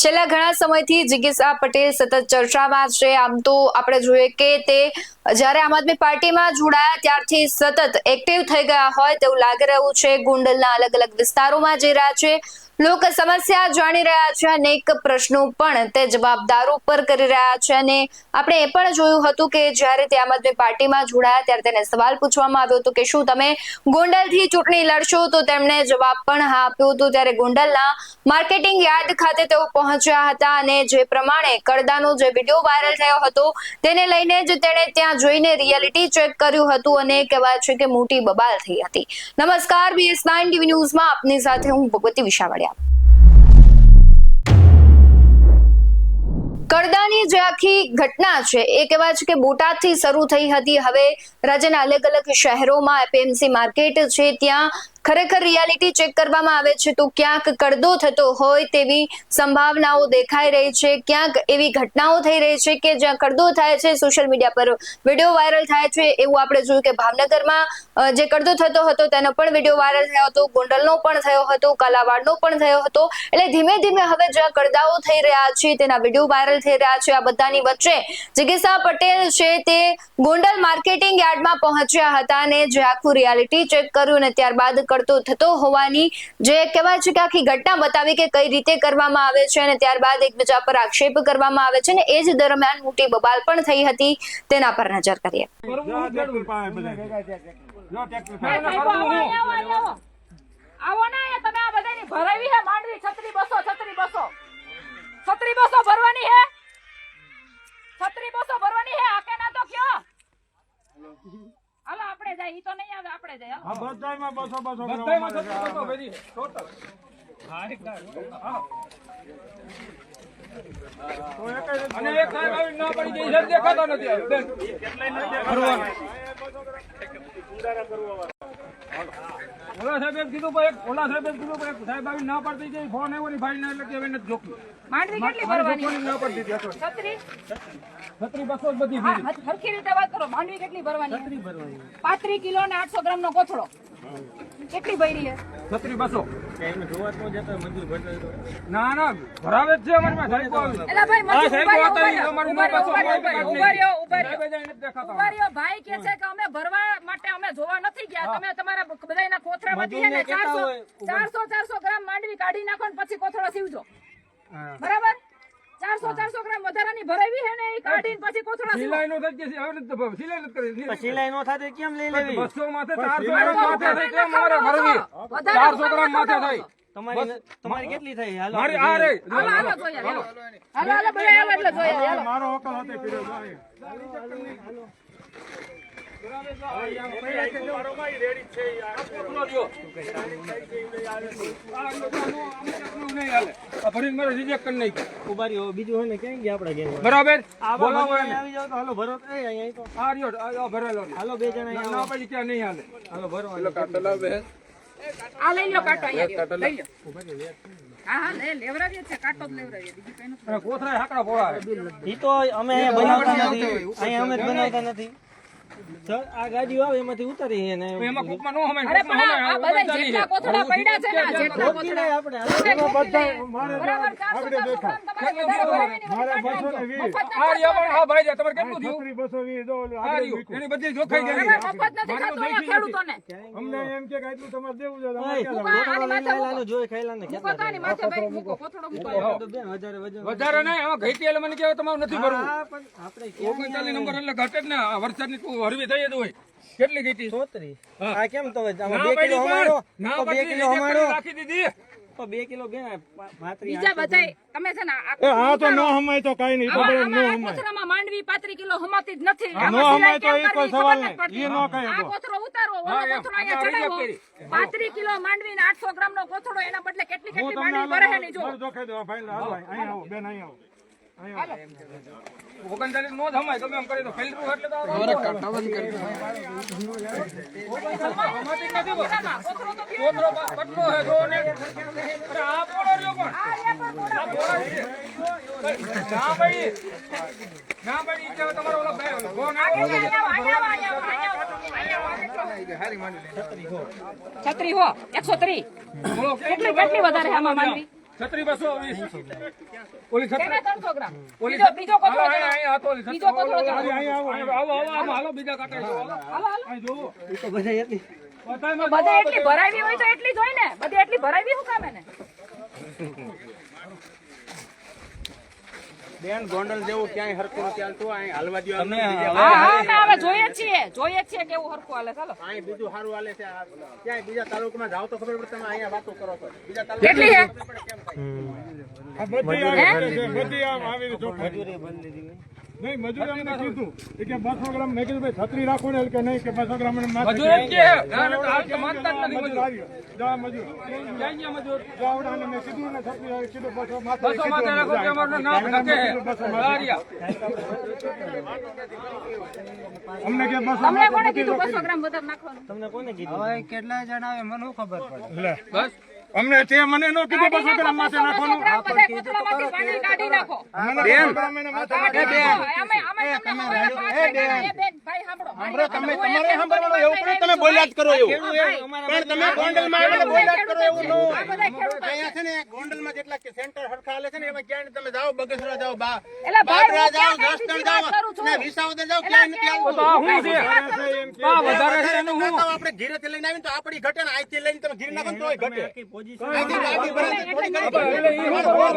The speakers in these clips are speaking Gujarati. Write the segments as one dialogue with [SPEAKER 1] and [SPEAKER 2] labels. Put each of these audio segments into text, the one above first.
[SPEAKER 1] છેલ્લા ઘણા સમયથી જિગીશા પટેલ સતત ચર્ચામાં છે। આમ તો આપણે જોઈએ કે તે જ્યારે આમ આદમી પાર્ટીમાં જોડાયા ત્યારથી સતત એક્ટિવ થઈ ગયા હોય તેવું લાગી રહ્યું છે। ગોંડલના અલગ અલગ વિસ્તારોમાં જઈ રહ્યા છે, લોક સમસ્યા જાણી રહ્યા છે, અનેક પ્રશ્નો પણ તે જવાબદારો પર કરી રહ્યા છે। અને આપણે એ પણ જોયું હતું કે જ્યારે તે આમ આદમી પાર્ટીમાં જોડાયા ત્યારે તેને સવાલ પૂછવામાં આવ્યો હતો કે શું તમે ગોંડલથી ચૂંટણી લડશો, તો તેમણે જવાબ પણ હા આપ્યો હતો। ત્યારે ગોંડલના માર્કેટિંગ યાર્ડ ખાતે તેઓ પહોંચ્યા હતા અને જે પ્રમાણે કડદાનો જે વિડીયો વાયરલ થયો હતો તેને લઈને જ તેણે ત્યાં જોઈને રિયાલિટી ચેક કર્યું હતું અને કહેવાય છે કે મોટી બબાલ થઈ હતી। નમસ્કાર, BS9 ટીવી ન્યૂઝમાં આપની સાથે હું ભગવતી વિશાવડિયા। કડદાની જે આખી ઘટના છે એ કહેવાય છે કે બોટાદથી શરૂ થઈ હતી। હવે રાજ્યના અલગ અલગ શહેરોમાં એપીએમસી માર્કેટ છે ત્યાં ખરેખર રિયાલિટી ચેક કરવામાં આવે છે તો ક્યાંક કડદો થતો હોય તેવી સંભાવનાઓ દેખાઈ રહી છે, ક્યાંક એવી ઘટનાઓ થઈ રહી છે કે જ્યાં કડદો થાય છે, સોશિયલ મીડિયા પર વિડીયો વાયરલ થાય છે। એવું આપણે જોયું કે ભાવનગરમાં જે કડદો થતો હતો તેનો પણ વિડીયો વાયરલ થયો હતો, ગોંડલનો પણ થયો હતો, કાલાવાડનો પણ થયો હતો। એટલે ધીમે ધીમે હવે જ્યાં કડદાઓ થઈ રહ્યા છે તેના વિડીયો વાયરલ થઈ રહ્યા છે। આ બધાની વચ્ચે જિગીશા પટેલ છે તે ગોંડલ માર્કેટિંગ યાર્ડમાં પહોંચ્યા હતા અને જે આખું રિયાલિટી ચેક કર્યું અને ત્યારબાદ કડતો થતો હોવાની જે કહેવાય છે કે આખી ઘટના બતાવી કે કઈ રીતે કરવામાં આવે છે અને ત્યારબાદ એકબીજા પર આક્ષેપ કરવામાં આવે છે અને એ જ દરમિયાન મોટી બબાલ પણ થઈ હતી, તેના પર નજર કરીએ।
[SPEAKER 2] આવો ને તમે આ બધાની ભરાવી હે માંડવી છત્રી બસો ભરવાની હે, છત્રી બસો ભરવાની હે, આકે ના તો કયો હાલો આપણે જાય, ઈ તો નહીં આવે, આપણે જાય
[SPEAKER 3] હા બધાયમાં 200
[SPEAKER 2] બધાયમાં
[SPEAKER 3] 200 ભરી ટોટલ
[SPEAKER 2] હા
[SPEAKER 3] અને એક સાહેબ આવી ના પડી ગઈ છે દેખાતો નથી કેટલાય ઓલા સાહેબ કીધું સાહેબ આવી ના પડતી ગઈ, ફોન આવ્યો ની ભાઈ ને એટલે કે હવે નથી જોકી
[SPEAKER 2] માંડવી કેટલી ભરવાની
[SPEAKER 3] ના પડતી હતી
[SPEAKER 2] છત્રી
[SPEAKER 3] 200 જ બધી
[SPEAKER 2] હા હરખી રીતે વાત કરો, માંડવી કેટલી ભરવાની? છત્રી ભરવાની 35 કિલો ને 800 ગ્રામ નો કોથળો કેટલી ભરી છે?
[SPEAKER 3] છત્રી 200 એમને જોવા તો જતો મજૂર ભરતો ના ભરાવે જ છે અમારી માં સાહેબ
[SPEAKER 2] એલા ભાઈ મજૂર
[SPEAKER 3] અમારું
[SPEAKER 2] ઉભા રહ્યો, ભાઈ કે છે કે અમે ભરવા માટે અમે જોવા નથી ગયા, તમે તમારા બધાના કોથળામાંથી છે ને 400 ગ્રામ માંડવી કાઢી નાખો ને પછી કોથળો સીવજો, બરાબર? 400 ગ્રામ વધારાની ભરાવી હે ને એ કાઢીને પછી કોથળા
[SPEAKER 3] સિલાઈ નો થઈ ગઈ હવે સિલાઈ ન કરી
[SPEAKER 4] સિલાઈ નો થાય કેમ લઈ લેવી?
[SPEAKER 3] 200 માથે 400 ગ્રામ માથે થઈ કેમ મારે ભરવી? 400 ગ્રામ માથે થઈ
[SPEAKER 4] તમારી કેટલી થઈ? હાલો
[SPEAKER 3] મારી આ રે
[SPEAKER 2] હાલો જોઈએ હાલો બધા આવે એટલે જોઈએ હાલો
[SPEAKER 3] મારો હોકલ હાથે પીડ્યો જાય
[SPEAKER 4] બીજું હોય ને ક્યાં ગયા આપડા ગેમ
[SPEAKER 3] બરાબર
[SPEAKER 4] આવી જાવ તો હાલો ભરો
[SPEAKER 3] ભરેલો
[SPEAKER 4] હાલો બે જણા
[SPEAKER 3] ના પછી ક્યાં નહીં હાલે
[SPEAKER 4] હાલો ભરો
[SPEAKER 2] આ લઈ લો કાટો અહીંયા લઈ લો હા લેવરાવીએ છે, કાટો જ લેવરાવીએ, બીજું કઈ નથી।
[SPEAKER 3] કોથળા હાકડા પોળા
[SPEAKER 4] ઈ તો અમે બનાવતા નથી, અહીંયા અમે બનાવતા નથી। આ ગાડીઓ આવે એમાંથી ઉતારી ને
[SPEAKER 3] એમાં કુકમાં નો હમાય,
[SPEAKER 2] અરે પણ આ બધા જેટલા કોથળા પડ્યા છે ને જેટલા કોથળા
[SPEAKER 3] આપણે મારે આગળ દેખા હા ભાઈ તમારે કેટલું થયું? 220 જો એની બધી જોખાઈ ગઈ
[SPEAKER 2] મફત નથી ખાતો અહીંયા ખેડૂતોને,
[SPEAKER 3] અમને એમ કે આટલું તમારે દેવું છે
[SPEAKER 4] જોઈ ખાઈલા ને
[SPEAKER 2] પોતાની માથે ભાઈ મૂકો, કોથળો મૂકો
[SPEAKER 3] વધારે નહીં હવે ઘટી એટલે મને કહેવાય તમારે નથી ભરવું।
[SPEAKER 4] આપણે
[SPEAKER 3] 39 નંબર એટલે ઘટે જ ને, વરસાદની તું હરવી થઈ જ હોય કેટલી ઘટી
[SPEAKER 4] 34 આ કેમ તો 2 કિલો હમાડો
[SPEAKER 3] ના
[SPEAKER 4] 2 કિલો હમાડો
[SPEAKER 3] રાખી દીધી
[SPEAKER 4] તો 2 કિલો બે ભાતરી
[SPEAKER 2] બીજા બધાય તમે છે ને
[SPEAKER 3] હા તો નો હમાય તો કઈ નહીં તો
[SPEAKER 2] નો હમાય કોથળામાં માંડવી 35 કિલો હમાતી જ નથી,
[SPEAKER 3] નો હમાય તો એ કોઈ સવાલ નહીં, એ નો કહે
[SPEAKER 2] આ કોથળો ઉતારો, ઓલો કોથળો અહીંયા ચડાવો, 35 કિલો માંડવી ને 800 ગ્રામ નો કોથળો, એના બદલે કેટલી માંડવી ભરે છે ની જો
[SPEAKER 3] જોખાઈ દો ભાઈ અહીં આવો બેન અહીં આવો 39 નો જ હમાય ગમે એમ કરી દો ફિલ્ટર એટલે તો અરે કાટા બંધ કરી કોથળો કટલો હે જો ને અરે આ પોળો રહ્યો પણ આ પોળો છે ના ભાઈ કે તમારો ઓલો ભાઈ ફોન
[SPEAKER 2] છત્રી હો 130 કેટલી વધારે આમાં માંડવી
[SPEAKER 3] છત્રી 220 ઓલી છત્રી
[SPEAKER 2] તેને 300 ગ્રામ
[SPEAKER 3] ઓલી
[SPEAKER 2] બીજો કોથળો
[SPEAKER 3] હાલો,
[SPEAKER 2] જણાવો.
[SPEAKER 3] અહીંયા હતો ઓલી
[SPEAKER 2] બીજો કોથળો
[SPEAKER 3] છત્રી.
[SPEAKER 2] જણાવો.
[SPEAKER 3] આવો હાલો બીજા કાંટા
[SPEAKER 2] હાલો હાલો
[SPEAKER 3] અહીં જોવો
[SPEAKER 4] એ તો બધા એટલી
[SPEAKER 3] બધાયમાં
[SPEAKER 2] બધે
[SPEAKER 3] જોવો,
[SPEAKER 2] એટલી ભરાવી હોય તો એટલી જ હોય ને બધે એટલી ભરાવી શું કામ એને
[SPEAKER 5] બેન ગોંડલ જેવું ક્યાંય હરખું નથી ચાલતું અહીં હાલવા દો
[SPEAKER 4] તમે
[SPEAKER 2] હા હા અમે હવે જોઈએ જ છીએ કેવું હરખું હાલે ચાલો
[SPEAKER 5] અહીં બીજું સારું હાલે છે ક્યાંય બીજા તાલુકામાં જાવ તો ખબર પડે તમે અહીંયા વાતો કરો છો બીજા
[SPEAKER 2] કેટલી છે
[SPEAKER 3] આ બધી આવી છે, બધી આમ આવી છે ચોખ્ખાઈ.
[SPEAKER 4] મજૂરી બંધ લીધી હોય.
[SPEAKER 3] નહીં મજૂર અમને કીધું એ કે 200 ગ્રામ મેં કીધું ભાઈ છત્રી રાખો ને કે નહીં કે 200 ગ્રામ મજૂર એમ કે હાલ તો માનતા જ નથી મજૂર જા મજૂર ક્યાં ગયા મજૂર જાવડાને મેં કીધું ને છત્રી કીધું 200 માથે રાખો કે અમારું નામ લખે અમને કે 200
[SPEAKER 2] તમને કોણે કીધું 200 ગ્રામ વધારે નાખવાનું
[SPEAKER 4] તમને કોને કીધું કેટલા જણા આવે મને ખબર પડે
[SPEAKER 3] લે બસ અમને તે મને નો કીધું 200 ગ્રામ માથે નાખવાનું
[SPEAKER 2] બધા કોથળામાંથી પાણી કાઢી નાખો
[SPEAKER 3] બેન
[SPEAKER 5] તમે તમારે સાંભળવાનું એવું પડે તમે બોલ્યા જ કરો એવું પણ તમે ગોંડલમાં આવીને બોલ્યા જ કરો એવું ન હોય. અહીંયા છે ને ગોંડલમાં જેટલા કે સેન્ટર હરખા હાલે છે ને એમાં ક્યાંય તમે જાઓ બગસરા જાઓ બાબરા જાઓ જસદણ જાઓ ને વિસાવદર જાઓ ક્યાંય નથી આવતું.
[SPEAKER 3] તો આ હું છે આ વધારે છે એનું હું
[SPEAKER 5] આપણે ઘીરેથી લઈને આવીને તો આપણી ઘટે ને અહીંથી લઈને તમે ઘીર નાખો ને તોય ઘટે
[SPEAKER 4] આખી પોઝિશન
[SPEAKER 5] અહીંથી ગાડી ભરાય છે, થોડી ઘણી ઘટે.
[SPEAKER 3] એટલે ઈ હું બોલું.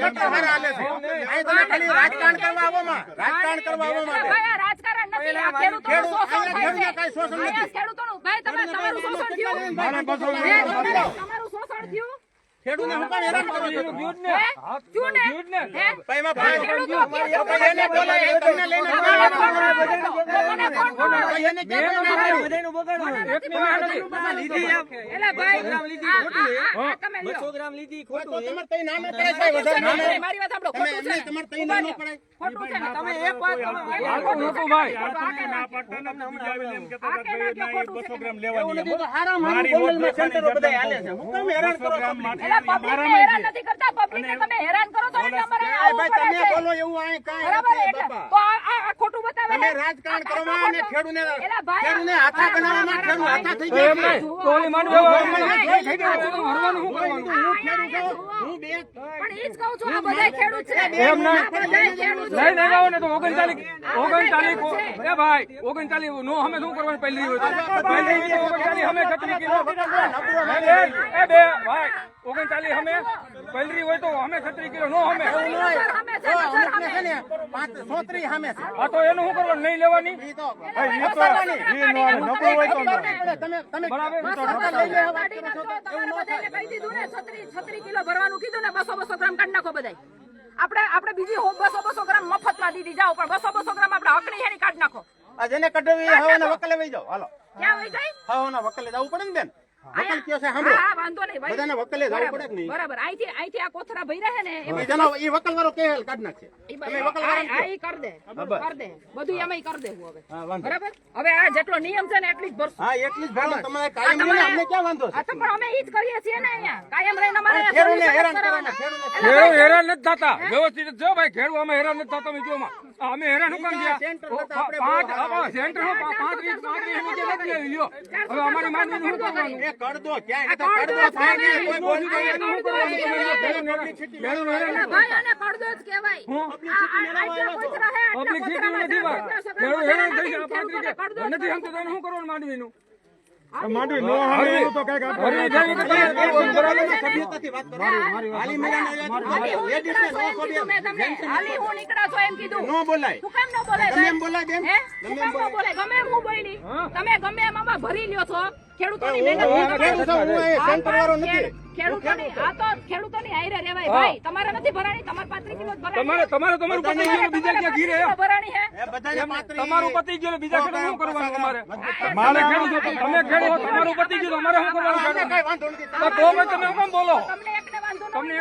[SPEAKER 5] સેન્ટર હારા હાલે છે. અહીં તમે ખાલી રાજકારણ કરવા આવો માં રાજકારણ કરવા આવો માટે
[SPEAKER 2] રાજકારણ નથી આ ખેડૂતોનું શોષણ થાય
[SPEAKER 5] ખેડૂતને
[SPEAKER 2] છે
[SPEAKER 5] કાંઈ શોષણ નથી.
[SPEAKER 2] અહીંયા ખેડૂતોનું ભાઈ તમારું શોષણ થયું
[SPEAKER 3] મારે 200 ગ્રામ
[SPEAKER 2] તમારું શોષણ થયું
[SPEAKER 5] ખેડૂતને હું કામ હેરાન કરો છો?
[SPEAKER 3] દૂધ ને
[SPEAKER 2] થયું ને
[SPEAKER 3] દૂધ ને
[SPEAKER 2] હે?
[SPEAKER 5] ભાઈ એમાં ભાઈ
[SPEAKER 2] ખેડૂતો
[SPEAKER 5] એને બોલાય, એ તમને લઈને
[SPEAKER 2] મને કોણ બોલાવે?
[SPEAKER 5] એને ક્યાં બોલાય?
[SPEAKER 4] બધાયનું બગાડવાનું.
[SPEAKER 3] એકની વાત નથી.
[SPEAKER 2] એલા ભાઈ આ તમે લ્યો.
[SPEAKER 4] 200 ગ્રામ લીધી
[SPEAKER 5] તો
[SPEAKER 4] ખોટું છે.
[SPEAKER 5] તમારે તઈ ના ન પડાય સાહેબ, વધારે ના ન.
[SPEAKER 2] મારી વાત સાંભળો
[SPEAKER 5] તમે
[SPEAKER 2] ખોટું છે
[SPEAKER 5] એમને
[SPEAKER 2] ને?
[SPEAKER 5] તમારે તઈ ના ન પડાય.
[SPEAKER 2] ખોટું છે ને તમે એક વાત
[SPEAKER 3] હાલતું નહોતું ભાઈ
[SPEAKER 2] એવું નથી.
[SPEAKER 5] તો હારામ હારું ગોંડલમાં સેન્ટરો બધાય હાલે છે. હું કામ હેરાન કરો છો?
[SPEAKER 2] એલા પબ્લિકને હેરાન નથી કરતા પબ્લિકને તમે હેરાન કરો છો એટલે અમારે
[SPEAKER 5] એ
[SPEAKER 2] આવવું
[SPEAKER 5] ભાઈ
[SPEAKER 2] પડે
[SPEAKER 5] તમે
[SPEAKER 2] છે.
[SPEAKER 5] બોલો એવું અહીં કાંઈ
[SPEAKER 2] બરાબર
[SPEAKER 5] નથી
[SPEAKER 2] એટલે
[SPEAKER 5] બાપા.
[SPEAKER 2] તો આ ખોટું બતાવે
[SPEAKER 5] તમે
[SPEAKER 2] ને?
[SPEAKER 5] રાજકારણ
[SPEAKER 2] આ
[SPEAKER 5] કરવા અને
[SPEAKER 2] ખોટું.
[SPEAKER 5] ખેડૂને
[SPEAKER 2] એલા ભાઈ,
[SPEAKER 5] ખેડૂને હાથા બનાવવામાં ખેડૂ હાથા થઈ
[SPEAKER 3] તો
[SPEAKER 5] ગયા
[SPEAKER 3] એમ
[SPEAKER 5] છે.
[SPEAKER 3] નહીં તો ઓલી માંડવી થઈ ગયું હરવાનું શું કરવાનું
[SPEAKER 5] હું બે
[SPEAKER 2] પણ ઈ જ કહું છું આ બધા ખેડૂત છે
[SPEAKER 3] એમ નહીં.
[SPEAKER 2] આ બધા ખેડૂત છે.
[SPEAKER 3] નહીં આવો ને તો 39 એ ભાઈ 39 નો અમે શું કરવાનું પહેલી હોય તો પહેલી હોય તો 39 અમે 36 કિલો એ બે ભાઈ 39 અમે પહેલી હોય તો અમે 36 કિલો નો અમે
[SPEAKER 2] અમે છે ને, સર,
[SPEAKER 5] અમુકને છે
[SPEAKER 2] અમે.
[SPEAKER 5] ને 35 સામે છે.
[SPEAKER 3] આ તો એનું શું કરવાનું નહીં લેવાની
[SPEAKER 5] ઈ તો તમે
[SPEAKER 3] બરાબર
[SPEAKER 2] કાઢી નાખો. તમારે બધાને કહી દીધું ને 36 કિલો ભરવાનું કીધું ને 200 ગ્રામ કાઢી નાખો બધાય. આપણે બીજી 200 ગ્રામ મફતમાં દીધી જાઓ પણ 200 ગ્રામ આપણે હકની હેની કાઢી નાખો.
[SPEAKER 5] આ જેને કઢવી હવાના વકલે વઈ જાઓ હાલો
[SPEAKER 2] ક્યાં વહી જાય?
[SPEAKER 5] હવાના વકલે જવું પડે ને બેન વકલ કયો છે
[SPEAKER 2] હા,
[SPEAKER 5] સાંભળો
[SPEAKER 2] હા, વાંધો નહીં ભાઈ.
[SPEAKER 5] બધાને વકલે જવું
[SPEAKER 2] બરાબર,
[SPEAKER 5] પડે કે નહીં
[SPEAKER 2] બરાબર અહીંથી આ કોથળા ભર્યા છે ને એમાં
[SPEAKER 5] ઈ જનો ઈ વકલ વાળો કે કાઢ નાખશે
[SPEAKER 2] ઈ
[SPEAKER 5] તમે વકલ વાળાને
[SPEAKER 2] આ ઈ કર દે બધું એમાં કર દેવું હવે બરાબર હવે આ જેટલો નિયમ છે ને એટલી જ ભરશું
[SPEAKER 5] હા એટલી જ ભરો તમારે કાયમ રહીને અમને ક્યાં વાંધો છે
[SPEAKER 2] આ તો પણ અમે ઈ જ કરીએ છીએ ને અહીંયા કાયમ રહીને અમારે
[SPEAKER 5] ખેડૂને
[SPEAKER 2] સર્વિસ
[SPEAKER 5] હેરાન
[SPEAKER 2] કરવાના.
[SPEAKER 5] કરવાના
[SPEAKER 3] ખેડૂ હેરાન નથી થતા વ્યવસ્થિત જો ભાઈ ખેડૂ અમે હેરાન નથી થતા મિત્રો માં અમે હેરાન શું કામ ગયા
[SPEAKER 5] સેન્ટર કરતા આપણે
[SPEAKER 3] પાંચ સેન્ટર 35 હવે અમારી માંગણી શું કરવાનું
[SPEAKER 5] એ કરદો ક્યાંય નતા કરદો થાય ને કોઈ બોલતું નથી.
[SPEAKER 2] એલા ભાઈ આને પડદો જ કહેવાય. આટલા કોથળા હે, આટલા
[SPEAKER 3] પબ્લિક સિટી
[SPEAKER 2] કોથળામાં
[SPEAKER 3] નથી
[SPEAKER 2] જાય,
[SPEAKER 3] ભાઈ
[SPEAKER 2] સગડા
[SPEAKER 3] ખેડૂ હેરાન થઈ જાય
[SPEAKER 2] ખેડૂતોને પડદો જ
[SPEAKER 3] નથી સમજતો શું કરવાનું માંડવીનું
[SPEAKER 5] માંડવી નો
[SPEAKER 3] હરવી
[SPEAKER 5] તો કઈક
[SPEAKER 3] હરવી જાય તો તમે બરાબર
[SPEAKER 5] સભ્યતાથી વાત કરો હાલી મેદાન
[SPEAKER 2] હાલી હું નીકળા છો એમ કીધું મેં તમને. હાલી હું નીકળા છો એમ કીધું.
[SPEAKER 5] નો બોલાય
[SPEAKER 2] શું કામ ન બોલાય
[SPEAKER 5] ગમે
[SPEAKER 2] ભાઈ?
[SPEAKER 5] એમ બોલાય બેન
[SPEAKER 2] હે? શું કામ ન બોલાય? ગમે એમ હું બોલી. તમે ગમે એમ આમાં ભરી લ્યો છો. ખેડૂતોની મહેનત
[SPEAKER 5] ખેડૂતો હું એ સેન્ટર વાળો નથી
[SPEAKER 2] ખેડૂતોની આ તો ખેડૂતોની હારે રહેવાય ભાઈ. તમારે નથી ભરાણી, તમારે 35 કિલો જ ભરાણી.
[SPEAKER 3] તમારું પતિ ગયેલું બીજા ક્યાં ઘી રહે
[SPEAKER 2] ભરાણી હે?
[SPEAKER 5] એ બધાને પાત્રી
[SPEAKER 3] તમારું પતિ ગયેલું બીજા ખેડૂત શું કરવાનું તમારે તમે ખેડૂત તમારું પતિ ગયું અમારે શું કરવાનું
[SPEAKER 5] કઈ વાંધો નથી
[SPEAKER 3] તો ભાઈ તમે શું કામ બોલો
[SPEAKER 2] તમને એકને વાંધો ન
[SPEAKER 3] તમને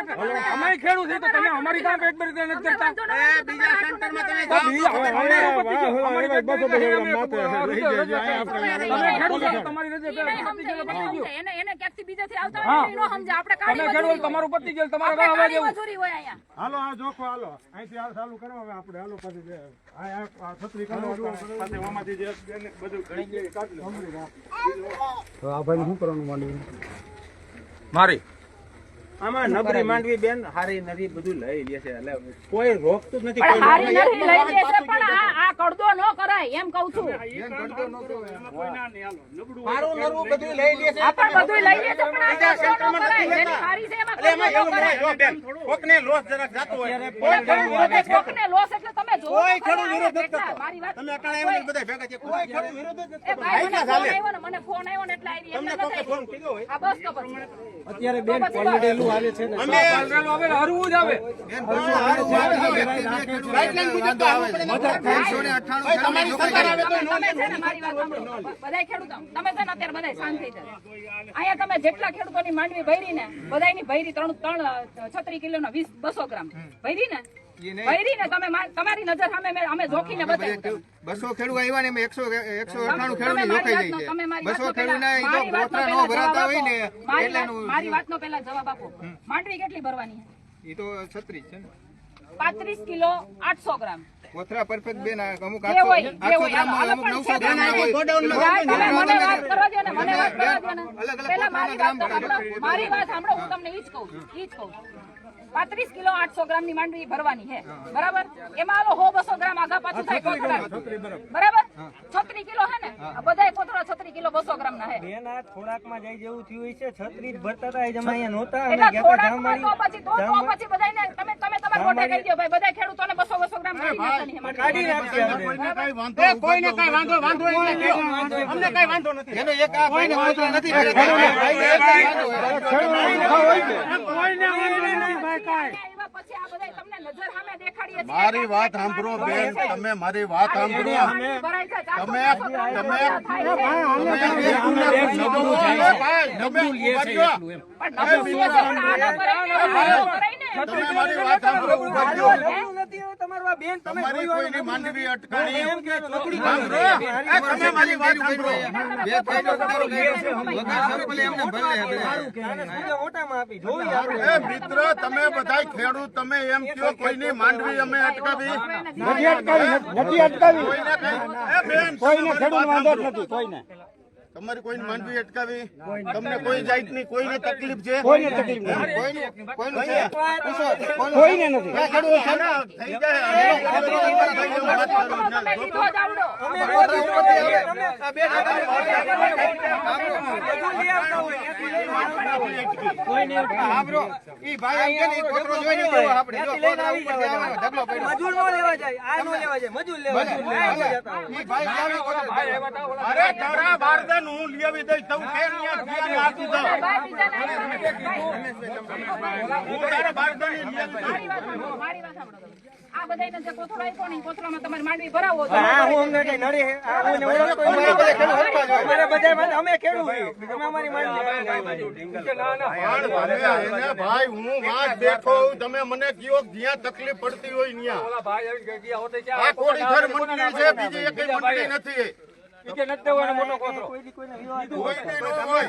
[SPEAKER 3] અમે ખેડૂત છે તો તમે અમારી કામ પેટ ભરી નથી કરતા
[SPEAKER 5] બીજા સેન્ટરમાં તમે
[SPEAKER 3] તો બીજા અમારું પતિ ગયું અમારી પેટ ભરી નથી તમે ખેડૂત છો તમારી રજે
[SPEAKER 2] ઈ નહીં સમજે, ઈ નહીં સમજે. એને ક્યાંકથી બીજેથી આવતા
[SPEAKER 3] હા.
[SPEAKER 2] હોય ને ઈ નો સમજે. આપણે
[SPEAKER 3] તમે
[SPEAKER 2] કાળી
[SPEAKER 3] ખેડૂત
[SPEAKER 2] મજૂરી
[SPEAKER 3] તમારું પતિ ગયેલું તમારે
[SPEAKER 2] હોય.
[SPEAKER 3] ગાવા
[SPEAKER 2] કાળી
[SPEAKER 3] જેવું
[SPEAKER 2] મજૂરી હોય અહીંયા.
[SPEAKER 6] હાલો આ જોખો હાલો અહીંથી આ ચાલુ કરો હવે આપણે હાલો પછી બે આ છત્રી કરો સાથે આમાંથી જે બધું ઘણી કાઢી લો તો આ ભાઈ શું કરવાનું માંડ્યું
[SPEAKER 3] મારી
[SPEAKER 5] આમાં નબળી માંડવી બેન હારી નથી બધું લઈ લે છે એટલે કોઈ રોકતું જ નથી.
[SPEAKER 2] પણ હારી નથી લઈ લેશે પણ આ કડદો ન કરાય એમ કહું છું.
[SPEAKER 5] મારું નરવું બધું લઈ લે છે.
[SPEAKER 2] આ પણ બધું લઈ લેશે પણ આ કડદો ન કરાય. જેની હારી છે એમાં
[SPEAKER 5] એટલે એમાં
[SPEAKER 2] કડદો ન
[SPEAKER 5] એવું
[SPEAKER 2] કરાય.
[SPEAKER 5] નહીં, જો બેન, કોકને લોસ જરાક જાતો હોય.
[SPEAKER 2] કોકને લોસ એટલે તમે જોવો
[SPEAKER 5] કોઈ
[SPEAKER 2] તો
[SPEAKER 5] ખેડૂત
[SPEAKER 2] ખરા
[SPEAKER 5] વિરોધ નથી
[SPEAKER 2] કેટલા.
[SPEAKER 5] કરતો.
[SPEAKER 2] મારી વાત
[SPEAKER 5] તમે અટાણે આવીને બધા ભેગા છે. કોઈ ખેડૂત વિરોધ જ નથી
[SPEAKER 2] એ
[SPEAKER 5] કરતો.
[SPEAKER 2] ભાઈ મને
[SPEAKER 5] આયકા
[SPEAKER 2] ફોન
[SPEAKER 5] ચાલે.
[SPEAKER 2] આવ્યો ને મને ફોન આવ્યો ને એટલે આવી
[SPEAKER 5] તમને
[SPEAKER 2] એમને
[SPEAKER 5] કોકે
[SPEAKER 2] નથી.
[SPEAKER 5] ફોન કીધો હોય?
[SPEAKER 2] આ બસ તો પછી
[SPEAKER 4] અત્યારે બેન ક્વોલિટીનું આવે છે ને
[SPEAKER 5] અમે ગાઈડલાઈન મુજબ તો આવવું પડે ને. ભાઈ, તમારી સરકાર આવે તો નો
[SPEAKER 2] તમે
[SPEAKER 5] લે.
[SPEAKER 2] છે ને મારી વાત સાંભળો. બધાય ખેડૂતો તમે છે ને અત્યારે બધાય શાંત થઈ જાય. અહીંયા તમે જેટલા ખેડૂતોની માંડવી ભરી ને બધાયની ભરી 36 કિલોના 200 ગ્રામ ભરી ને તમે તમારી નજર સામે અમે જોખીને બતાવ્યું.
[SPEAKER 7] 200 ખેડૂત આવ્યા ને એમાં 198 ખેડૂત
[SPEAKER 2] તમે મારી
[SPEAKER 7] જોખાઈ
[SPEAKER 2] વાતનો-
[SPEAKER 7] જાય
[SPEAKER 2] તમે
[SPEAKER 7] છે.
[SPEAKER 2] મારી
[SPEAKER 7] 200
[SPEAKER 2] વાતનો
[SPEAKER 7] ખેડૂત ના
[SPEAKER 2] પહેલા- મારી વાતનો
[SPEAKER 7] ગોથરા નો
[SPEAKER 2] પહેલા
[SPEAKER 7] ભરાતા
[SPEAKER 2] જવાબ
[SPEAKER 7] હોય ને
[SPEAKER 2] આપો. મારી
[SPEAKER 7] એટલાનું
[SPEAKER 2] મારી વાતનો પહેલા જવાબ આપો. માંડવી કેટલી ભરવાની છે?
[SPEAKER 7] ઈ તો 36 છે ને
[SPEAKER 2] 35 કિલો 800 ગ્રામ.
[SPEAKER 7] ગોથરા પરફેક્ટ બેન અમુક
[SPEAKER 2] જે હોય,
[SPEAKER 7] 800
[SPEAKER 2] જે હોય.
[SPEAKER 7] ગ્રામ હોય,
[SPEAKER 2] હાલો
[SPEAKER 7] અમુક
[SPEAKER 2] પણ
[SPEAKER 7] 900
[SPEAKER 2] છે
[SPEAKER 7] ગ્રામ
[SPEAKER 2] તમે-
[SPEAKER 7] હોય.
[SPEAKER 5] ગોડાઉનમાં
[SPEAKER 2] ભાઈ, તમે મને વાત કરવા દો ને, મને વાત
[SPEAKER 7] બેન,
[SPEAKER 2] કરવા દો ને.
[SPEAKER 7] અલગ અલગ
[SPEAKER 2] પહેલા મારી વાત તો
[SPEAKER 7] ગોથરાના
[SPEAKER 2] સાંભળો. મારી વાત સાંભળો, હું તમને ઈ જ કહું છું. 35 કિલો 800 ગ્રામની માંડવી ભરવાની છે, બરાબર? એમાં આલો 100-200 ગ્રામ આગા પાછું થાય કોથળા. બરાબર? 36 કિલો હે ને? આ બધાય કોથળા 36 કિલો 200 ગ્રામ ના હે.
[SPEAKER 4] બેન આ થોડાકમાં જાય જેવું થયું હોય છે 36 જ ભરતા હતા એ જમા અહીંયા નહોતા અમે
[SPEAKER 2] એટલે
[SPEAKER 4] ગયા હતા
[SPEAKER 2] થોડાકમાં તો પછી તો પછી બધાયને તમે તમારા મોઢે કહી દો ભાઈ, બધા ખેડૂતોને 200-200 ગ્રામ કાઢી નાખવાની છે માંડવી.
[SPEAKER 4] કાઢી નાખીએ આપણે.
[SPEAKER 5] એ કોઈને કઈ વાંધો એટલે કયો. અમને કઈ વાંધો નથી.
[SPEAKER 7] એનો એક આ ભાઈને વાંધો નથી
[SPEAKER 2] આવ્યા પછી આ બધાય તમને નજર સામે દેખાડીએ છીએ.
[SPEAKER 8] મારી વાત સાંભળો બેન, તમે મારી વાત સાંભળો.
[SPEAKER 2] ભરાય છે,
[SPEAKER 8] તમે તમે મારી વાત સાંભળો. ઉભા રહ્યો.
[SPEAKER 4] એવું નથી એવું તમારું આ બેન તમે
[SPEAKER 8] તમારી કોઈની માંડવી અટકાણી.
[SPEAKER 4] એમ કે ચોકડી
[SPEAKER 8] સાંભળો. તમે મારી વાત સાંભળો.
[SPEAKER 7] બે ફાયદો તમારો કહે છે વગર સરપલે એમને ભલે
[SPEAKER 4] સારું કે આને સૂર્ય મોટામાં આપી જોઈ આપણે
[SPEAKER 8] એ મિત્ર, તમે બધાય ખેડૂત, તમે એમ કહો કોઈની માંડવી અમે અટકાવી?
[SPEAKER 6] નથી અટકાવી
[SPEAKER 8] કોઈને કઈ એ બેન,
[SPEAKER 6] કોઈને
[SPEAKER 8] તમારી
[SPEAKER 6] ખેડૂત
[SPEAKER 8] વાત
[SPEAKER 6] વાંધો જ
[SPEAKER 8] સાંભળો.
[SPEAKER 6] નથી કોઈને
[SPEAKER 8] તમારી કોઈની માંડવી અટકાવી? તમને કોઈ જાતની કોઈને તકલીફ છે?
[SPEAKER 6] કોઈને તકલીફ નથી
[SPEAKER 7] કોઈનું છે પૂછો
[SPEAKER 6] કોઈને નથી
[SPEAKER 8] થઈ જાય. વાત કરો.
[SPEAKER 2] તમે લીધો જ આવડો.
[SPEAKER 7] સાંભળો ઈ ભાઈ એમ કે ને ઈ કોથળો જોઈને જો આપણે જો કોથળા ઉપર આવે ઢગલો પડ્યો
[SPEAKER 4] મજૂર નો લેવા જાય આ નો લેવા જાય મજૂર લેવા જાય
[SPEAKER 7] ઈ ભાઈ આવે કોથળો
[SPEAKER 8] અરે તારા બારદાન હું લઈ આવી દઈશ. તું કેમ ન્યા ધ્યાન આપી દઉં?
[SPEAKER 2] ભાઈ બીજાને
[SPEAKER 8] હું તારા બારદાની લઈ આવી દઈશ.
[SPEAKER 2] મારી વાત સાંભળો, મારી વાત સાંભળો તમે. આ બધાયને જે કોથળો આપ્યો ને, ઈ કોથળામાં તમારે માંડવી ભરાવો તો
[SPEAKER 4] આ હું અમને કઈ નડે છે આ હું ને ઓળખતો
[SPEAKER 7] અમારે બધા ખેડૂત હરખા જ હોય.
[SPEAKER 4] અમારે બધા અમે ખેડૂત છીએ. તમે અમારી માંડવી
[SPEAKER 8] પણ તમે એને ભાઈ હું વાત બેઠો હોઉં, તમે મને કયો જ્યાં તકલીફ પડતી હોય ન્યા. આ કોડીધર મંડળી છે, બીજી એકેય મંડળી નથી.
[SPEAKER 4] કોઈને વિવાદ
[SPEAKER 8] કોઈની ન હોય.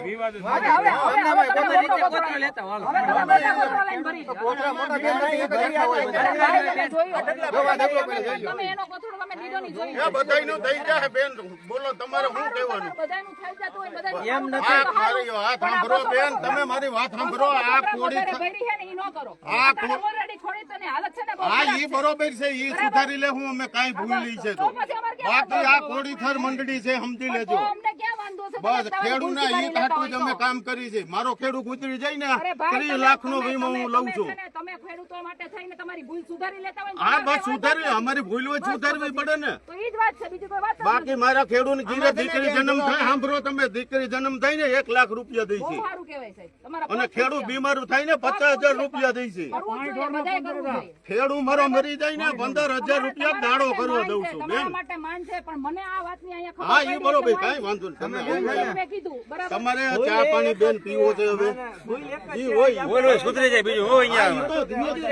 [SPEAKER 2] હવે તમે મોટો કોથળો લેતા હાલો. હવે તમે મોટા કોથળા લઈને ભરી લો.
[SPEAKER 7] કોથળા મોટા કેમ નથી એક જ રખા હોય બધા.
[SPEAKER 2] ભાઈ તમે જોયો.
[SPEAKER 7] જોવા ઢગલો પડ્યો જોઈ લો.
[SPEAKER 2] તમે એનો કોથળો તમે લીધો નહીં જોયો.
[SPEAKER 8] એ બધાયનું થઈ જાય બેન. બોલો તમારે શું કહેવાનું?
[SPEAKER 2] બધાયનું થઈ જતું હોય, બધાયનું
[SPEAKER 4] એમ
[SPEAKER 2] થતું
[SPEAKER 8] આ
[SPEAKER 2] હોય તો
[SPEAKER 8] મારી
[SPEAKER 2] હારું.
[SPEAKER 8] વાત સાંભળો બેન, તમે મારી વાત સાંભળો. આ કોડી
[SPEAKER 2] વધારે ભરી છે ને ઈ ન કરો.
[SPEAKER 8] આ
[SPEAKER 2] તમે already ખોડી તો ને હાલત છે ને બહુ
[SPEAKER 8] આ
[SPEAKER 2] ખરાબ
[SPEAKER 8] ઈ
[SPEAKER 2] છે.
[SPEAKER 8] બરોબર છે, ઈ સુધારી લે. હું અમે કાંઈ ભૂલી છે તો
[SPEAKER 2] પછી અમારે ક્યાં
[SPEAKER 8] બાકી
[SPEAKER 2] વાંધો?
[SPEAKER 8] આ કોડીથર મંડળી છે, સમજી
[SPEAKER 2] તો
[SPEAKER 8] લેજો.
[SPEAKER 2] અમને ક્યાં વાંધો છે?
[SPEAKER 8] બસ
[SPEAKER 2] તમે તમારી
[SPEAKER 8] ખેડૂતના
[SPEAKER 2] ભૂલ
[SPEAKER 8] હિત
[SPEAKER 2] સુધારી
[SPEAKER 8] હાટું જ
[SPEAKER 2] લેતા
[SPEAKER 8] અમે
[SPEAKER 2] હોય તો.
[SPEAKER 8] કામ કરી છે. મારો ખેડૂત ગુજરી જાય ને
[SPEAKER 2] અરે ભાઈ,
[SPEAKER 8] 30
[SPEAKER 2] તમે-
[SPEAKER 8] લાખનો
[SPEAKER 2] તમે-
[SPEAKER 8] વીમો હું
[SPEAKER 2] તમે-
[SPEAKER 8] લઉં
[SPEAKER 2] તમે
[SPEAKER 8] છું.
[SPEAKER 2] છે ને, તમે ખેડૂતો માટે થઈને તમારી ભૂલ સુધારી લેતા હોય ને,
[SPEAKER 8] હા
[SPEAKER 2] તમારે
[SPEAKER 8] બસ
[SPEAKER 2] કઈ
[SPEAKER 8] સુધારવી,
[SPEAKER 2] વાંધો
[SPEAKER 8] અમારી ભૂલ હોય સુધારવી પડે ને.
[SPEAKER 2] તો ઈ જ વાત છે, બીજી કોઈ વાત જ
[SPEAKER 8] બાકી
[SPEAKER 2] નથી.
[SPEAKER 8] મારા ખેડૂત ઘીરે દીકરી જન્મ થાય, સાંભળો તમે, દીકરી જન્મ થાય ને 1 લાખ રૂપિયા દઈ
[SPEAKER 2] બહુ
[SPEAKER 8] છે.
[SPEAKER 2] સારું કહેવાય સાહેબ. તમારા
[SPEAKER 8] અને
[SPEAKER 2] પગ
[SPEAKER 8] ખેડૂત
[SPEAKER 2] થઈ
[SPEAKER 8] બીમાર થાય ને 50,000 રૂપિયા દઈ છે.
[SPEAKER 2] ગયા. કરવું જ જોઈએ, બધાએ કરવું જોઈએ.
[SPEAKER 8] ખેડૂત મારો મરી જાય ને 15,000 રૂપિયા દાડો કરવા દઉં છું
[SPEAKER 2] તમારા
[SPEAKER 8] બેન.
[SPEAKER 2] માટે માન છે, પણ મને આ વાતની અહીંયા ખબર
[SPEAKER 8] હા
[SPEAKER 2] પડી
[SPEAKER 8] એ બરોબર,
[SPEAKER 2] એટલે
[SPEAKER 8] કાંઈ વાંધો નહીં. તમે
[SPEAKER 2] હું મેં કીધું, બરાબર.
[SPEAKER 8] તમારે ચા પાણી બેન પીવો છે હવે?
[SPEAKER 4] ભૂલ એક જ
[SPEAKER 8] ઈ હોય
[SPEAKER 5] સુધરી જાય બીજું હોય
[SPEAKER 8] હા, ઈ તો ધીમે ધીમે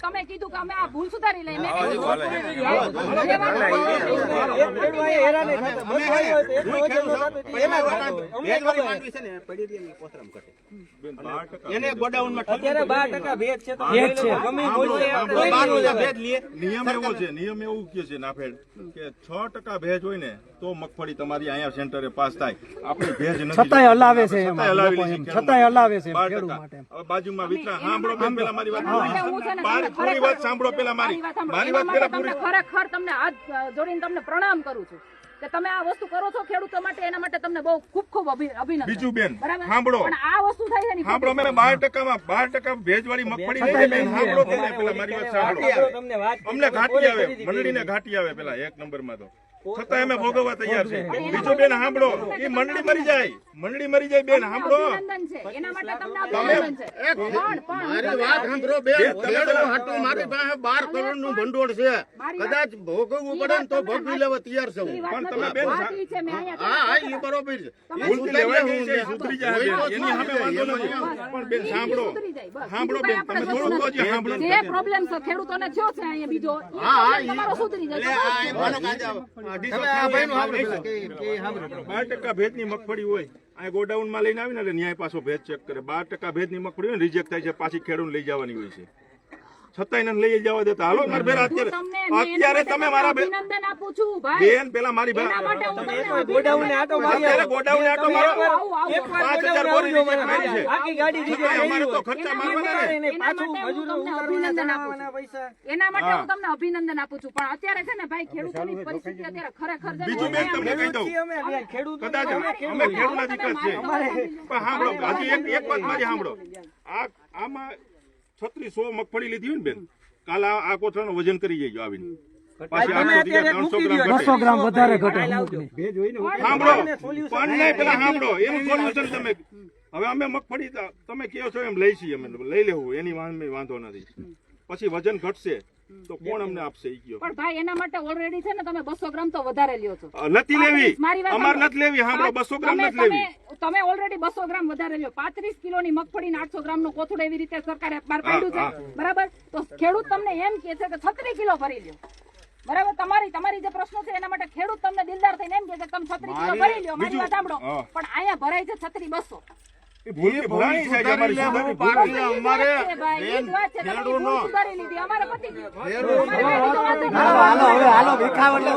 [SPEAKER 2] તમે કીધું કે અમે આ ભૂલ સુધારી લઈએ મેં
[SPEAKER 5] એને ગોડાઉનમાં
[SPEAKER 4] અત્યારે 12% ભેજ છે તો ગમે ભેજ લઈએ.
[SPEAKER 8] નિયમ એવો છે, નિયમ એવું કે છે નાફેડ કે 6% ભેજ હોય ને તો મગફળી તમારી અહીંયા સેન્ટરે પાસ થાય. આપણી ભેજ નથી,
[SPEAKER 3] છતાંય હલાવે છે એમ,
[SPEAKER 8] છતાંય હલાવેલી છે,
[SPEAKER 3] છતાંય હલાવે છે એમ
[SPEAKER 8] 12%.
[SPEAKER 3] ખેડૂત માટે.
[SPEAKER 8] હવે બાજુમાં વિતરણ સાંભળો બેન, પેલા મારી વાત
[SPEAKER 2] ખરેખર
[SPEAKER 8] પૂરી વાત સાંભળો પેલા મારી વાત પેલા પૂરી.
[SPEAKER 2] ખરેખર તમને હાથ જોડીને તમને પ્રણામ કરું છું કે તમે આ વસ્તુ કરો છો ખેડૂતો માટે, એના માટે તમને બહુ ખૂબ ખૂબ અભિનંદન.
[SPEAKER 8] બીજું બેન
[SPEAKER 2] બરાબર?
[SPEAKER 8] સાંભળો,
[SPEAKER 2] પણ આ વસ્તુ થાય છે ને
[SPEAKER 8] સાંભળો મેં 12% ભેજવાળી મગફળી લઈ લે. સાંભળો તમે પેલા મારી વાત સાંભળો.
[SPEAKER 4] તમને વાત
[SPEAKER 8] અમને ઘાટી આવે, મંડળીને ઘાટી આવે પેલા 1 નંબરમાં તો છતાં અમે ભોગવવા તૈયાર છે. બીજું બેન સાંભળો, એ મંડળી મરી જાય, મંડળી મરી જાય બેન સાંભળો.
[SPEAKER 2] અભિનંદન છે, એના માટે તમને અભિનંદન છે.
[SPEAKER 8] મારી વાત સાંભળો બેન, ખેડૂતો હાટુ મારી પાસે 12 કરોડનું ભંડોળ છે. કદાચ ભોગવવું પડે ને તો ભોગવી લેવા તૈયાર છું. પણ તમે બેન
[SPEAKER 2] વાત ઈ છે, મેં અહીંયા
[SPEAKER 8] હા હા એ બરોબર છે, ભૂલથી લેવાઈ ગઈ છે, સુધરી જાય બેન, એની સામે વાંધો નથી. પણ બેન સાંભળો,
[SPEAKER 2] સુધરી જાય, બસ.
[SPEAKER 8] સાંભળો
[SPEAKER 2] બીજું
[SPEAKER 8] બેન,
[SPEAKER 2] કાંઈ
[SPEAKER 8] તમે
[SPEAKER 2] આપણે
[SPEAKER 8] થોડુંક તો જે
[SPEAKER 2] જે
[SPEAKER 8] સાંભળો.
[SPEAKER 2] પ્રોબ્લેમ છે ખેડૂતોને થયો છે અહીંયા બીજો, ઈ problem તમારો સુધરી જાય.
[SPEAKER 8] કે 12% ભેજની મગફળી હોય, આ ગોડાઉનમાં લઈને આવીને એટલે ન્યાય પાછો ભેજ ચેક કરે. 12% ભેજની મગફળી હોય ને રિજેક્ટ થાય છે, પાછી ખેડૂત લઈ જવાની હોય છે, છતાંય એને લઈ જવા દેતા. હાલો મારા ભેરા અત્યારે તમે મારા
[SPEAKER 2] અભિનંદન આપું છું ભાઈ.
[SPEAKER 8] બેન પેલા મારી
[SPEAKER 2] એના માટે હું તમને
[SPEAKER 4] ગોડાઉને આટો મારી
[SPEAKER 8] અત્યારે ગોડાઉને આટો મારો,
[SPEAKER 2] આવું, આવું.
[SPEAKER 8] 5000 બોરી રિજેક્ટ મારી છે.
[SPEAKER 4] આખી ગાડી
[SPEAKER 8] છતાંય અમારે તો ખર્ચા મારવાના ને.
[SPEAKER 2] એના માટે હું તમને અભિનંદન આપું છું. એના માટે હું તમને અભિનંદન આપું છું. પણ અત્યારે છે ને ભાઈ ખેડૂતોની પરિસ્થિતિ અત્યારે ખરેખર છે ને
[SPEAKER 8] બીજું બેન તમને કહી દઉં, કદાચ અમે ખેડૂતના દીકરા છે, પણ સાંભળો હજી એક વાત મારી સાંભળો. આમાં 3600 મગફળી લીધી હોય ને બેન, કાલ આ કોથળાનું વજન કરી જઈજો આવીને, પાછી 800 ગ્રામ 300 ગ્રામ
[SPEAKER 3] વધારે ઘટે.
[SPEAKER 8] સાંભળો પણ નહીં, પેલા સાંભળો એનું સોલ્યુશન તમે. હવે અમે મગફળી તમે કહો છો એમ લઈ છીએ, અમે લઈ લેવું, એની વાંધો નથી. પછી વજન ઘટશે તો કોણ અમને આપશે ઈ કયો?
[SPEAKER 2] પણ ભાઈ એના માટે ઓલરેડી છે ને તમે 200 ગ્રામ તો વધારે લ્યો છો.
[SPEAKER 8] નથી લેવી,
[SPEAKER 2] મારી વાત
[SPEAKER 8] અમાર નથી લેવી. સાંભળો 200 ગ્રામ નથી લેવી.
[SPEAKER 2] તમે ઓલરેડી 200 ગ્રામ વધારે લ્યો. 35 કિલોની મગફળી 800 ગ્રામ નું કોથળું એવી રીતે સરકારે બહાર પાડ્યું છે, બરાબર? તો ખેડૂત તમને એમ કહે છે કે 36 કિલો ભરી લ્યો, બરાબર? તમારી જે પ્રશ્નો છે એના માટે ખેડૂત તમને દિલદાર થઈને એમ કહે છે કે તમે 36 કિલો ભરી લ્યો. મારી વાત સાંભળો, પણ અહીંયા ભરાય છે 36,200.
[SPEAKER 8] એ ભૂલ ભૂલાણી છે કે અમારી સુધારી ભૂલ.
[SPEAKER 2] અમારે સુધારી લીધી, અમારે પતી ગયું.
[SPEAKER 3] હાલો ભીખાવટ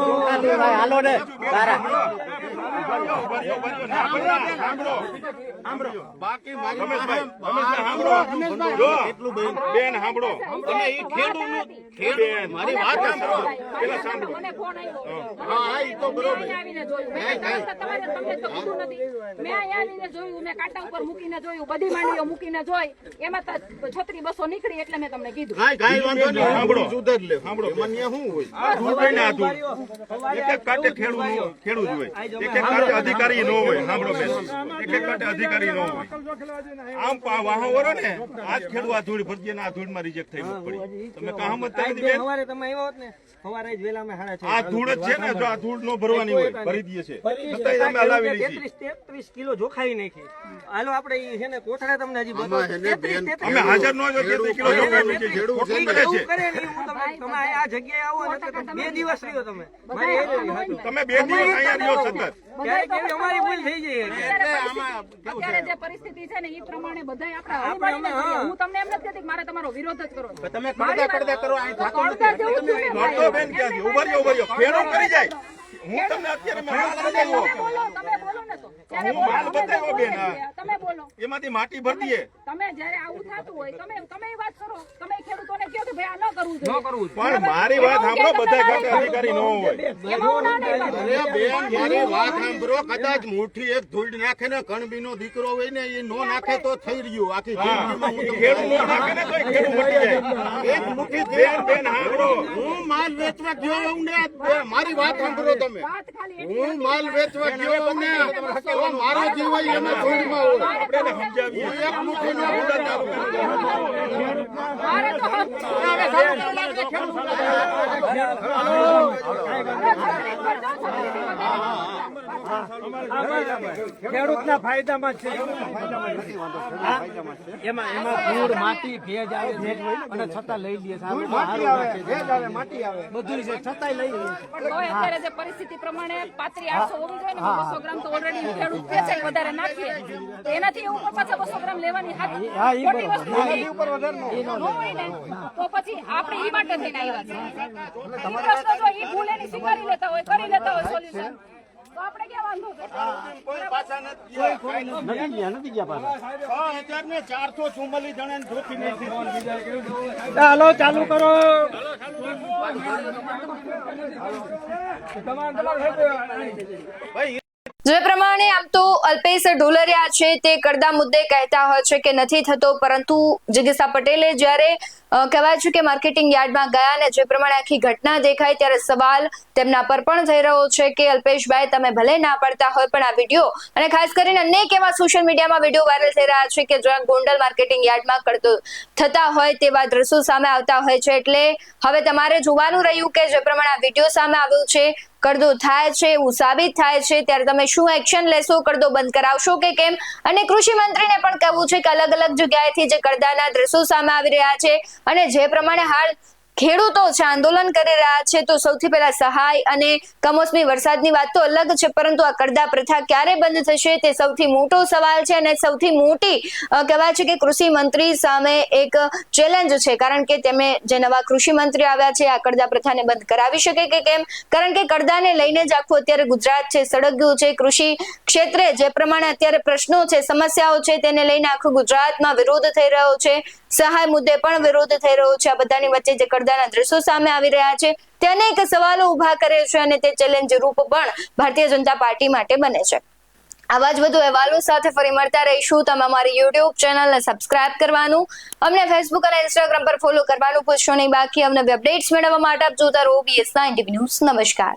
[SPEAKER 3] હાલો ને તારા
[SPEAKER 8] બાકી રમેશભાઈ સાંભળો, જો બેન સાંભળો, તમે ઈ ખેડૂત મારી વાત સાંભળો, પેલા સાંભળો.
[SPEAKER 2] મને ફોન આવ્યો.
[SPEAKER 8] હા ઈ તો બરોબર.
[SPEAKER 2] મેં આવીને જોયું. મેં તમને તો કીધું નથી. મેં અહીંયા આવીને જોયું, મેં કાંટા ઉપર મૂકીને જોયું, બધી માંડવીઓ મૂકીને જોઈ, એમાં 36,200 નીકળી એટલે મેં તમને કીધું.
[SPEAKER 8] કાંઈ વાંધો નહીં, સાંભળો સુધારી લે. સાંભળો એમાં ન્યા શું હોય? આ ધૂળ હોય ને આ ધૂળ. એક એક કાંટે ખેડૂત હોય, એક એક કાંટે અધિકારી ન હોય. સાંભળો બેન, એક એક કાંટે અધિકારી ન હોય. આમ વાહો વરો ને આજ ખેડૂત આ ધૂળ ભરતી આ ધૂળમાં રિજેક્ટ થઈ પડી. તમે કામ જ નથી બેન.
[SPEAKER 4] સવારે તમે આવ્યા હોત ને, સવારે જ વેલા અમે 6:30
[SPEAKER 8] આ ધૂળ જ છે ને, જો આ ધૂળ નો ભરવાની હોય ભરી દઈએ છે, છતાંય અમે હલાવી લીધી.
[SPEAKER 4] 33 કિલો જોખાઈ નાખી. હાલો આપણે ઈ છે ને કોથળા તમને હજી બતાવો.
[SPEAKER 8] અમે હાજર ન જો 33 કિલો જોખાવી છે. ખોટું કરે છે.
[SPEAKER 4] એવું કરે ને એવું તમે આ જગ્યાએ આવો ને તો 2 દિવસ રહ્યો તમે. મારી એ લેવી હતું.
[SPEAKER 8] તમે 2 દિવસ અહીંયા રહ્યો સતત.
[SPEAKER 4] ક્યારેક એવી અમારી ભૂલ થઈ જાય.
[SPEAKER 2] અત્યારે જે પરિસ્થિતિ છે ને એ પ્રમાણે બધાય આપણે હળીમળીને કરીએ. હું તમને એમ નથી કહેતી કે મારે તમારો વિરોધ જ કરવો છે.
[SPEAKER 5] તમે કરતા કરો અહીં
[SPEAKER 2] તો કરતા જેવું જ છે ને ભાઈ.
[SPEAKER 8] નડતો બેન ક્યાંથી? ઉભા રહ્યો, ખેડૂત કરી જાય. હું તમને અત્યારે માલ બતાવ્યો.
[SPEAKER 2] તમે બોલો ને તો. ત્યારે
[SPEAKER 8] હું
[SPEAKER 2] બોલો,
[SPEAKER 8] માલ
[SPEAKER 2] અમે
[SPEAKER 8] બતાવ્યો
[SPEAKER 2] તો
[SPEAKER 8] બેન,
[SPEAKER 2] બોલીએ
[SPEAKER 8] હા.
[SPEAKER 2] છીએ. તમે બોલો.
[SPEAKER 8] એમાંથી માટી ભરી દઈએ.
[SPEAKER 2] તમે જ્યારે આવું થતું હોય તમે એ વાત કરો. તમે ખેડૂતોને કહો કે ભાઈ આ ન કરવું જોઈએ.
[SPEAKER 8] પણ મારી વાત સાંભળો, બધા ઘાટે અધિકારી ન હોય.
[SPEAKER 2] એમાં હું ના નહીં પાડું.
[SPEAKER 8] અરે બેન મારી વાત સાંભળો, કદાચ મુઠ્ઠી એક ધૂળ નાખે ને કણબીનો દીકરો હોય ને એ નો નાખે તો થઈ રહ્યું. આખી જિંદગીમાં હું તમને ખેડૂત નો નાખે ને તોય ખેડૂત મટી જાય. એક મુઠ્ઠી બેન સાંભળો, હું માલ વેચવા ગયો હોઉં ને, મારી વાત સાંભળો તમે.
[SPEAKER 2] વાત ખાલી
[SPEAKER 8] હું માલ વેચવા ગયો હોઉં ને તો મારો જીવ હોય એમાં ધૂળમાં હોય. એને સમજાવીએ. બોટાદ તાલુકાનું
[SPEAKER 2] મારે તો
[SPEAKER 4] ખેડૂતના ફાયદામાં છે. એમાં ધૂળ, માટી, ભેજ આવે છે અને છતાં લઈ લે છે.
[SPEAKER 7] માટી આવે, ભેજ આવે, માટી આવે.
[SPEAKER 4] બધું છે છતાંય લઈ લે છે.
[SPEAKER 2] તોય અત્યારે જે પરિસ્થિતિ પ્રમાણે 500-800 હોવી જોઈએ ને 200 ગ્રામ તો ઓલરેડી ખેડૂત વેચાય વધારે નાખીએ તો એનાથી ઉપર પાછા 200 ગ્રામ લેવાની ખોટી વસ્તુ નથી. ન હોય ને તો પછી આપણે ઈ માટે થઈને આવ્યા છે. ઈ પ્રશ્ન જો ઈ ભૂલ એની સ્વીકારી લેતા હોય, કરી લેતા હોય સોલ્યુશન, તો આપણે ક્યાં વાંધો છે?
[SPEAKER 5] કોઈ પાછા નથી ગયા.
[SPEAKER 4] નથી ગયા પાછા.
[SPEAKER 5] 444 જણાને જોખી નથી.
[SPEAKER 4] ચાલો ચાલુ કરો.
[SPEAKER 1] જે પ્રમાણે આમ તો અલ્પેશ ઢોલરિયા છે તે કડદા મુદ્દે કહેતા હોય છે કે નથી થતો, પરંતુ જિગીસા પટેલે જ્યારે કહેવાય છે કે માર્કેટિંગ યાર્ડમાં ગયા ને જે પ્રમાણે આખી ઘટના દેખાય ત્યારે સવાલ તેમના પર પણ થઈ રહ્યો છે કે અલ્પેશભાઈ તમે ભલે ના પડતા હોય પણ આ વિડીયો અને ખાસ કરીને અનેક એવા સોશિયલ મીડિયામાં વિડીયો વાયરલ થઈ રહ્યા છે કે જ્યાં ગોંડલ માર્કેટિંગ યાર્ડમાં કડદો થતા હોય તેવા દ્રશ્યો સામે આવતા હોય છે. એટલે હવે તમારે જોવાનું રહ્યું કે જે પ્રમાણે આ વિડીયો સામે આવ્યો છે, કડદો થાય છે એવું સાબિત થાય છે ત્યારે તમે શું એક્શન લેશો, કડદો બંધ કરાવશો કે કેમ? અને કૃષિ મંત્રીને પણ કહેવું છે કે અલગ અલગ જગ્યાએથી જે કડદાના દ્રશ્યો સામે આવી રહ્યા છે અને જે પ્રમાણે હાલ ખેડૂતો છે આંદોલન કરી રહ્યા છે તો સૌથી પહેલા સહાય અને કમોસમી વરસાદની વાત તો અલગ છે, પરંતુ આ કડદા પ્રથા ક્યારે બંધ થશે તે સૌથી મોટો સવાલ છે. અને સૌથી મોટી કહેવાય છે કે કૃષિ મંત્રી સામે એક ચેલેન્જ છે, કારણ કે તેમને જે નવા કૃષિ મંત્રી આવ્યા છે આ કડદા પ્રથાને બંધ કરાવી શકે કે કેમ? કારણ કે કડદાને લઈને જ આખું અત્યારે ગુજરાત છે સળગ્યું છે. કૃષિ ક્ષેત્રે જે પ્રમાણે અત્યારે પ્રશ્નો છે, સમસ્યાઓ છે, તેને લઈને આખું ગુજરાતમાં વિરોધ થઈ રહ્યો છે. સહાય મુદ્દે પણ વિરોધ થઈ રહ્યો છે. આ બધાની વચ્ચે જે કડદાના દ્રશ્યો સામે આવી રહ્યા છે તે અનેક સવાલો ઉભા કરે છે અને તે ચેલેન્જ રૂપ પણ ભારતીય જનતા પાર્ટી માટે બને છે. આવા જ વધુ અહેવાલો સાથે ફરી મળતા રહીશું. તમે અમારી યુટ્યુબ ચેનલને સબસ્ક્રાઇબ કરવાનું, અમને ફેસબુક અને ઇન્સ્ટાગ્રામ પર ફોલો કરવાનું ભૂલશો નહીં. બાકી અમને અપડેટ્સ મેળવવા માટે આપ જોતા રહો BS9 ન્યૂઝ. નમસ્કાર.